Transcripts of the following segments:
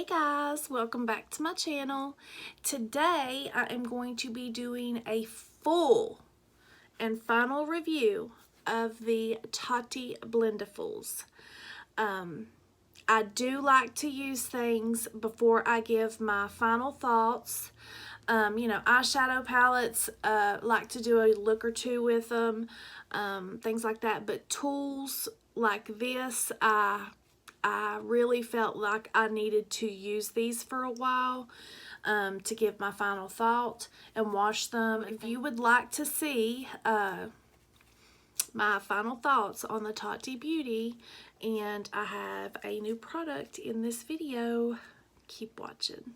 Hey guys, welcome back to my channel. Today I am going to be doing a full and final review of the Tati Blendifuls. I do like to use things before I give my final thoughts. You know, eyeshadow palettes, like to do a look or two with them, things like that. But tools like this, I really felt like I needed to use these for a while to give my final thought and wash them. If you would like to see my final thoughts on the Tati Beauty, and I have a new product in this video, keep watching.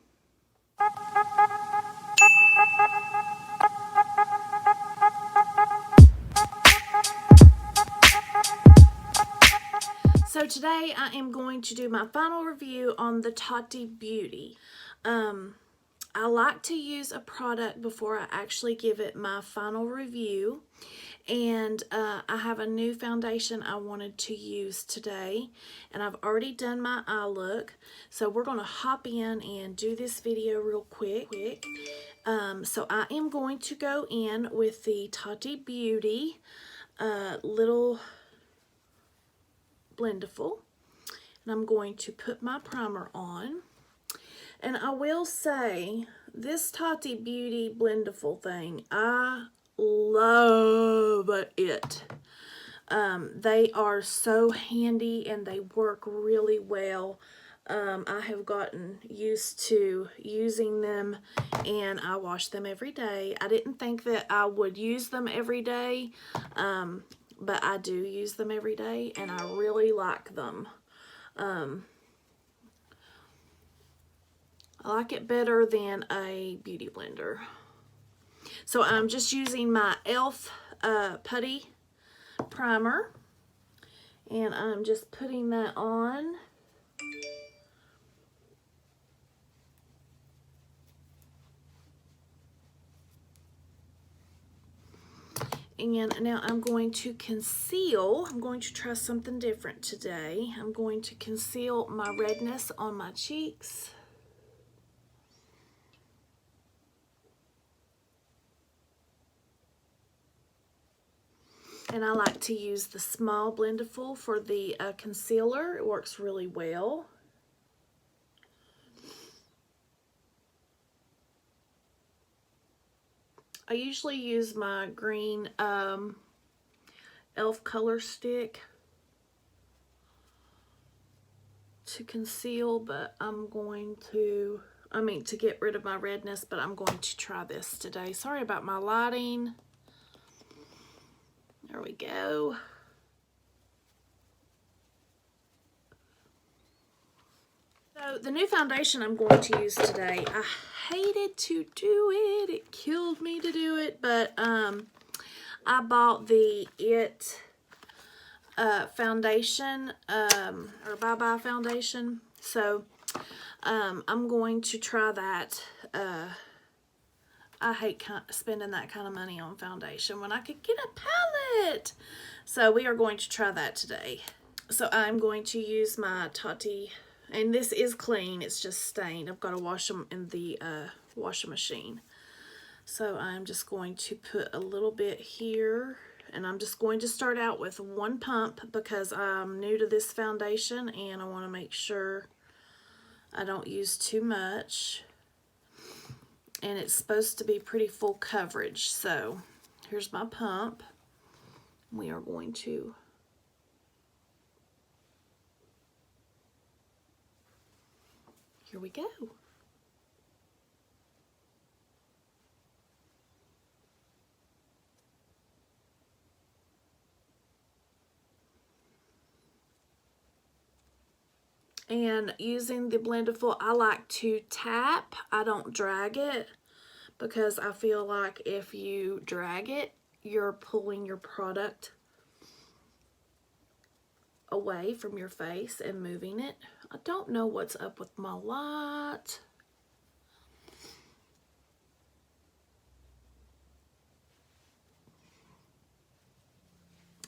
So today I am going to do my final review on the Tati Beauty. I like to use a product before I actually give it my final review. And I have a new foundation I wanted to use today. And I've already done my eye look. So we're going to hop in and do this video real quick. So I am going to go in with the Tati Beauty little Blendiful. And I'm going to put my primer on. And I will say, this Tati Beauty Blendiful thing, I love it. They are so handy and they work really well. I have gotten used to using them and I wash them every day. I didn't think that I would use them every day, but I do use them every day and I really like them. I like it better than a beauty blender. So I'm just using my e.l.f. putty primer. And I'm just putting that on. And now I'm going to conceal. I'm going to try something different today. I'm going to conceal my redness on my cheeks. And I like to use the small Blendiful for the concealer. It works really well. I usually use my green e.l.f. color stick to conceal, but I'm going to, to get rid of my redness, but I'm going to try this today. Sorry about my lighting. There we go. So the new foundation I'm going to use today, I hated to do it. It killed me to do it, but I bought the foundation, or Bye Bye foundation. So I'm going to try that. I hate spending that kind of money on foundation when I could get a palette. So we are going to try that today. So I'm going to use my Tati, and this is clean, it's just stained. I've got to wash them in the washing machine. So I'm just going to put a little bit here, and I'm just going to start out with one pump because I'm new to this foundation and I want to make sure I don't use too much. And it's supposed to be pretty full coverage. So here's my pump. We are going to here we go. And using the Blendiful, I like to tap. I don't drag it because I feel like if you drag it, you're pulling your product away from your face and moving it. I don't know what's up with my light.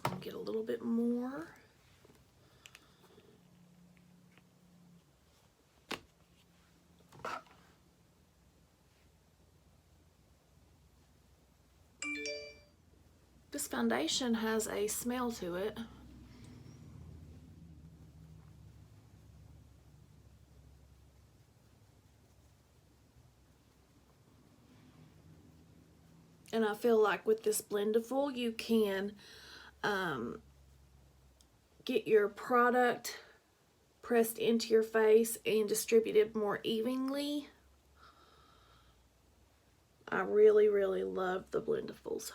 I'll get a little bit more. This foundation has a smell to it. And I feel like with this Blendiful, you can get your product pressed into your face and distributed more evenly. I really, really love the Blendifuls.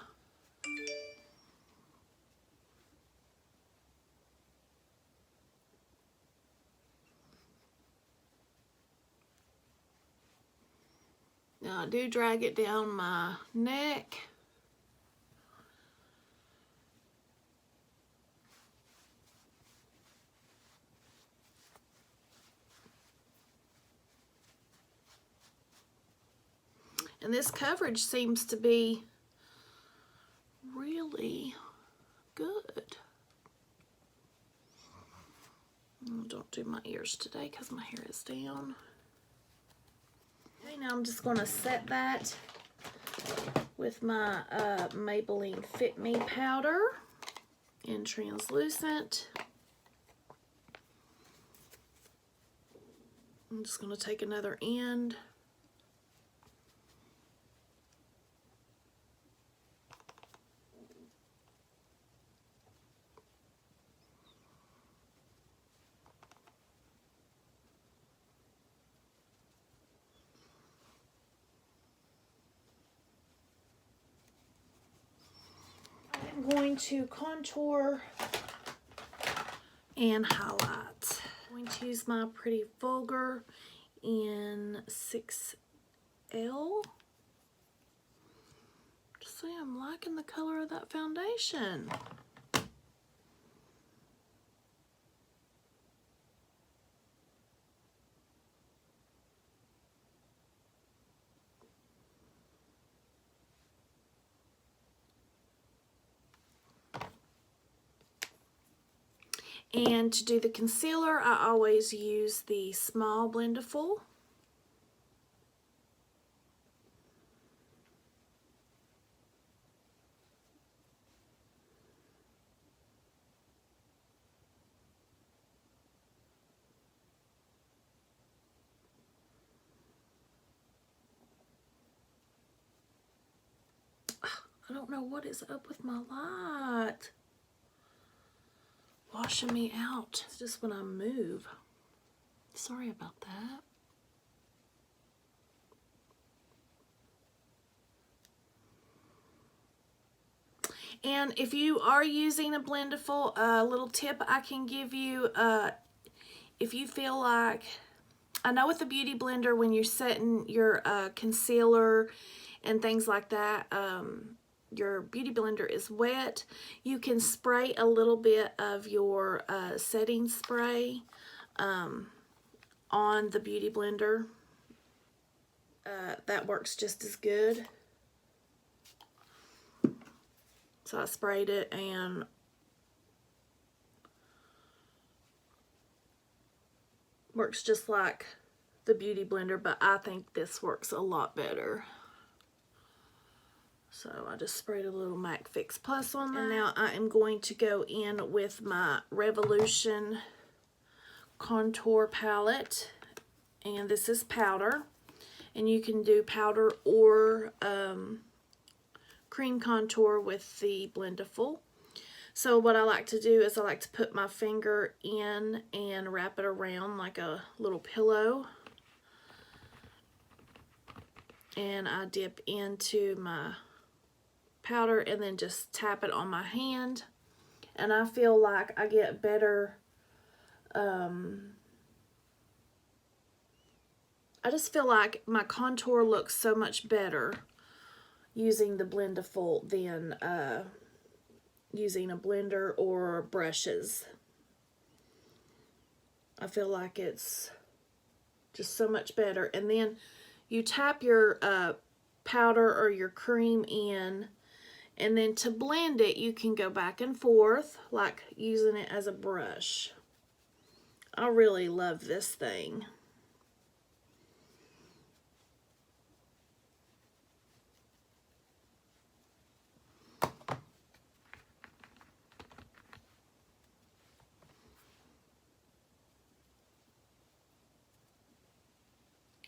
Now I do drag it down my neck. And this coverage seems to be really good. Don't do my ears today because my hair is down. Okay, now I'm just going to set that with my Maybelline Fit Me powder in translucent. I'm just going to take another end. I'm going to contour and highlight. I'm going to use my Pretty Vulgar in 6L. Just say I'm liking the color of that foundation. And to do the concealer, I always use the small Blendiful. I don't know what is up with my light. Washing me out. It's just when I move. Sorry about that. And if you are using a Blendiful, a little tip I can give you, if you feel like, I know with the Beauty Blender when you're setting your concealer and things like that, your Beauty Blender is wet, you can spray a little bit of your setting spray on the Beauty Blender. That works just as good. So I sprayed it and works just like the Beauty Blender, but I think this works a lot better. So I just sprayed a little MAC Fix Plus on that. And now I am going to go in with my Revolution contour palette. And this is powder. And you can do powder or cream contour with the Blendiful. So what I like to do is I like to put my finger in and wrap it around like a little pillow. And I dip into my powder and then just tap it on my hand. And I feel like I get better, I just feel like my contour looks so much better using the Blendiful than using a blender or brushes. I feel like it's just so much better. And then you tap your powder or your cream in, and then to blend it you can go back and forth like using it as a brush. I really love this thing.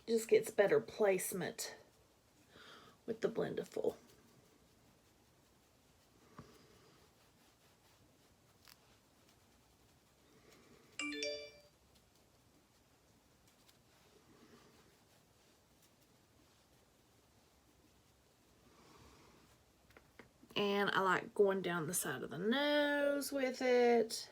Just gets better placement with the Blendiful. And I like going down the side of the nose with it.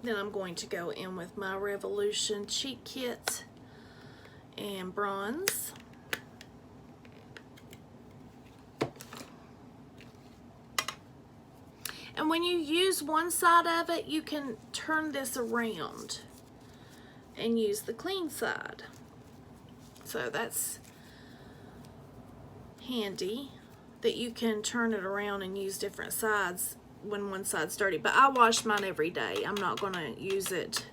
Then I'm going to go in with my Revolution Cheek Kit and bronze. And when you use one side of it, you can turn this around and use the clean side. So that's handy that you can turn it around and use different sides when one side's dirty. But I wash mine every day. I'm not going to use it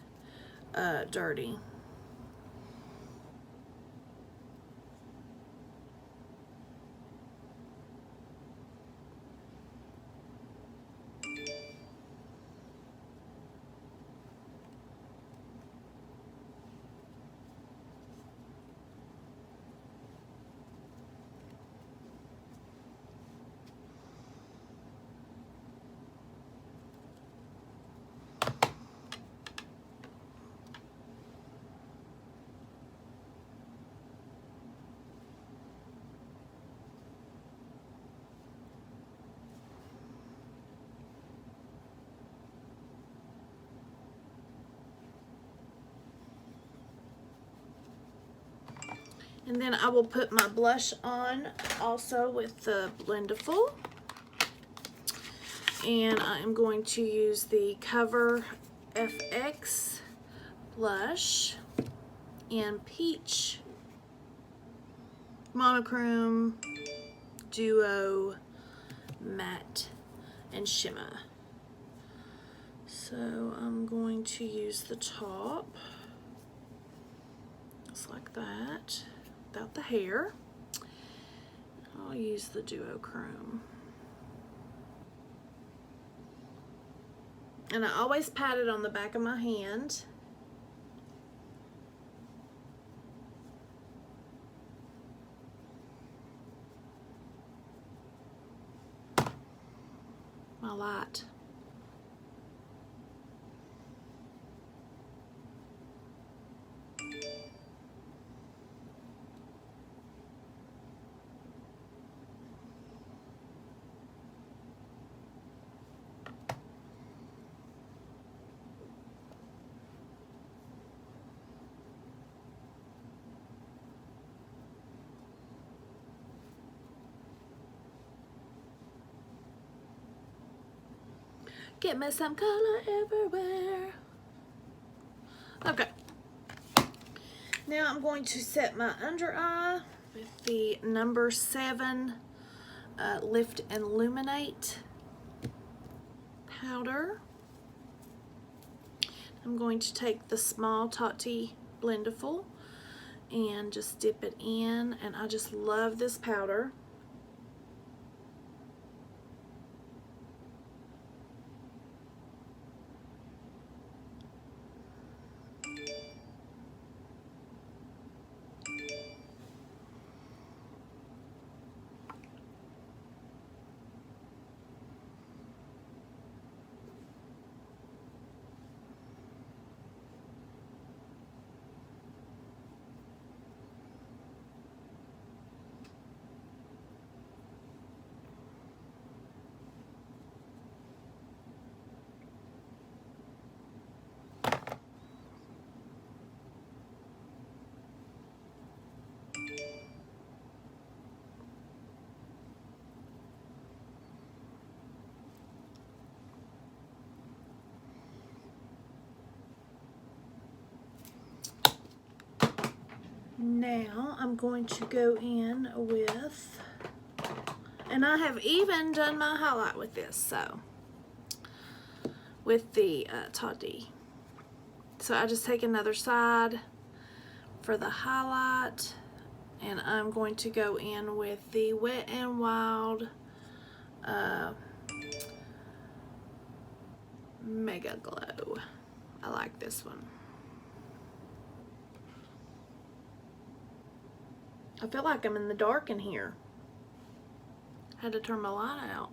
dirty. And then I will put my blush on also with the Blendiful. And I am going to use the Cover FX blush in Peach Monochrome Duo Matte and Shimmer. So I'm going to use the top, just like that, without the hair. I'll use the Duochrome. And I always pat it on the back of my hand. My light. Get me some color everywhere. Okay. Now I'm going to set my under eye with the number 7 Lift and Illuminate powder. I'm going to take the small Tati Blendiful and just dip it in, and I just love this powder. Now I'm going to go in with, and I have even done my highlight with this, so with the Tati. So I just take another side for the highlight, and I'm going to go in with the Wet n Wild Mega Glow. I like this one. I feel like I'm in the dark in here. Had to turn my light out.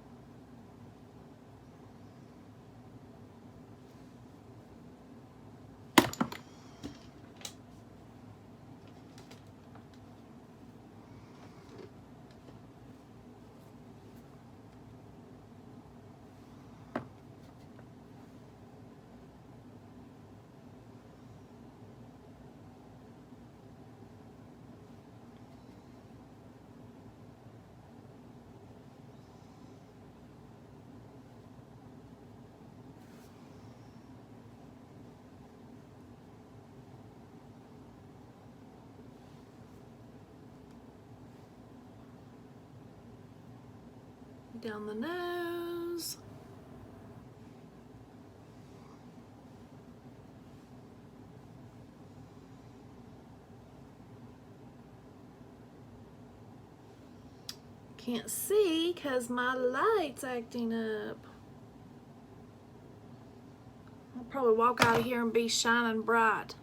Down the nose. Can't see because my light's acting up. I'll probably walk out of here and be shining bright.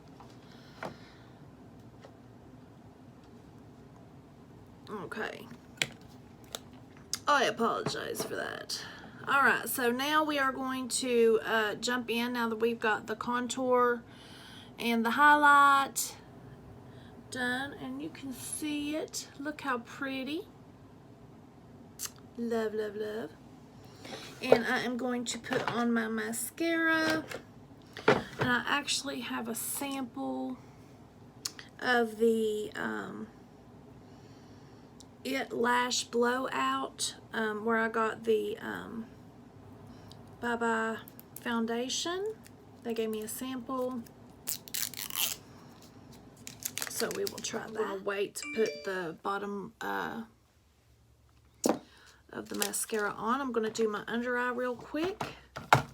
Okay. I apologize for that. Alright, so now we are going to jump in now that we've got the contour and the highlight done, and you can see it. Look how pretty. Love, love, love. And I am going to put on my mascara, and I actually have a sample of the It Lash Blowout, where I got the Bye Bye foundation. They gave me a sample, so we will try that. I'm gonna wait to put the bottom of the mascara on. I'm gonna do my under eye real quick. I'm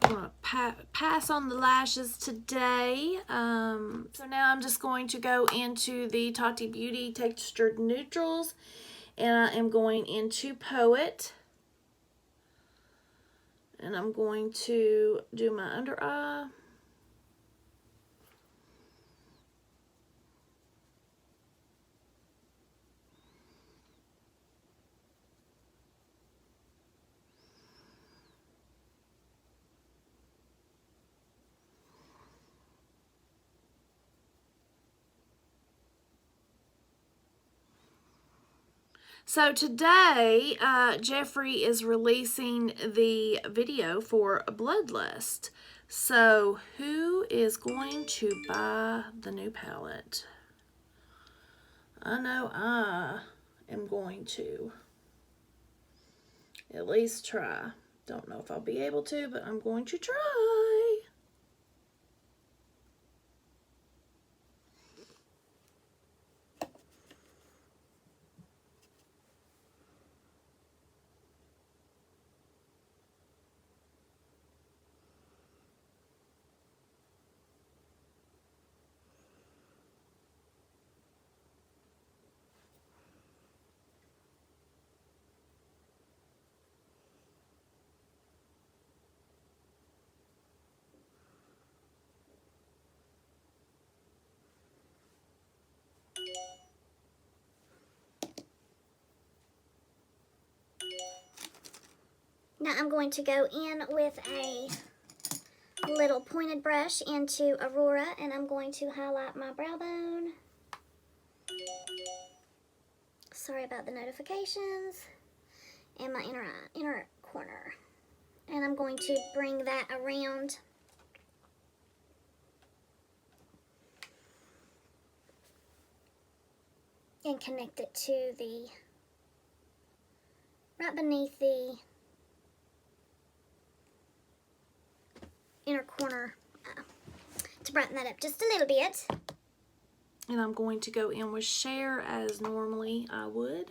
gonna pass on the lashes today. So now I'm just going to go into the Tati Beauty Textured Neutrals, and I am going into Poet, and I'm going to do my under eye. So today, Jeffree is releasing the video for Bloodlust. So who is going to buy the new palette? I know I am going to at least try. Don't know if I'll be able to, but I'm going to try. Now I'm going to go in with a little pointed brush into Aurora, and I'm going to highlight my brow bone. Sorry about the notifications. And my inner corner. And I'm going to bring that around and connect it to the, right beneath the inner corner, to brighten that up just a little bit. And I'm going to go in with Share as normally I would.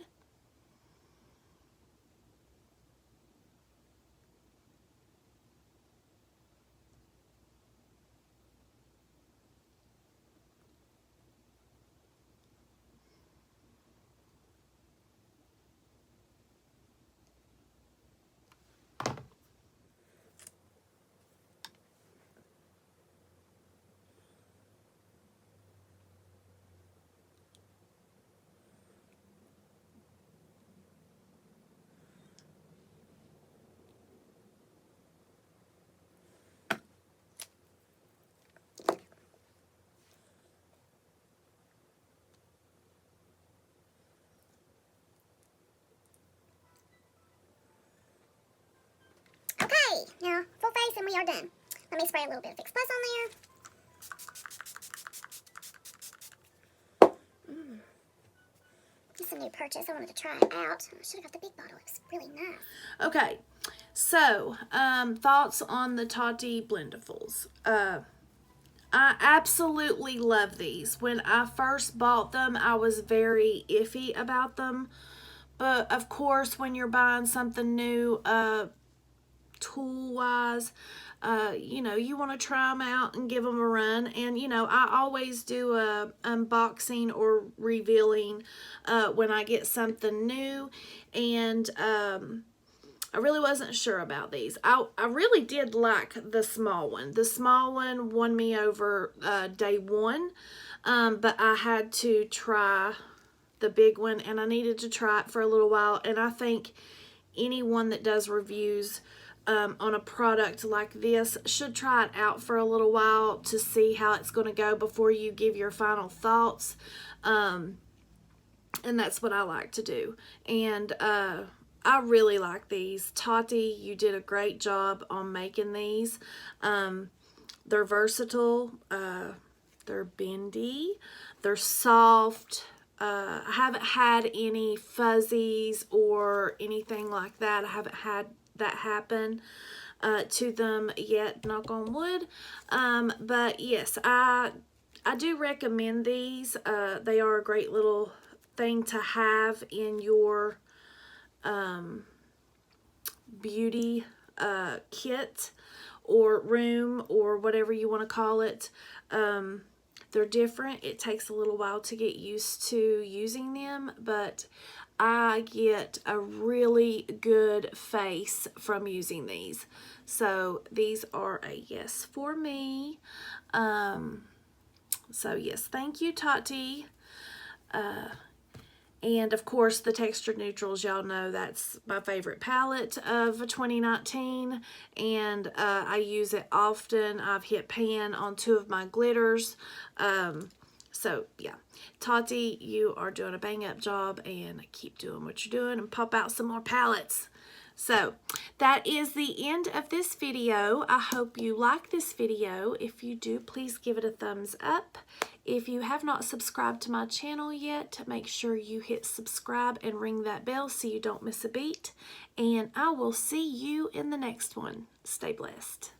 Now, full face and we are done. Let me spray a little bit of Fix Plus on there. It's a new purchase. I wanted to try it out. I should have got the big bottle. It was really nice. Okay, so thoughts on the Tati Blendifuls. I absolutely love these. When I first bought them, I was very iffy about them. But of course, when you're buying something new, tool-wise, you know, you want to try them out and give them a run. And, you know, I always do a unboxing or revealing when I get something new. And I really wasn't sure about these. I really did like the small one. The small one won me over day one, but I had to try the big one, and I needed to try it for a little while. And I think anyone that does reviews on a product like this should try it out for a little while to see how it's going to go before you give your final thoughts. And that's what I like to do. And I really like these. Tati, you did a great job on making these. They're versatile. They're bendy. They're soft. I haven't had any fuzzies or anything like that. I haven't had that happen to them yet, knock on wood. But yes, I do recommend these. They are a great little thing to have in your beauty kit or room or whatever you want to call it. They're different. It takes a little while to get used to using them, but I get a really good face from using these. So these are a yes for me. So yes, thank you, Tati. And of course, the Texture Neutrals, y'all know that's my favorite palette of 2019. And I use it often. I've hit pan on 2 of my glitters. So yeah, Tati, you are doing a bang up job, and keep doing what you're doing and pop out some more palettes. So that is the end of this video. I hope you like this video. If you do, please give it a thumbs up. If you have not subscribed to my channel yet, make sure you hit subscribe and ring that bell so you don't miss a beat. And I will see you in the next one. Stay blessed.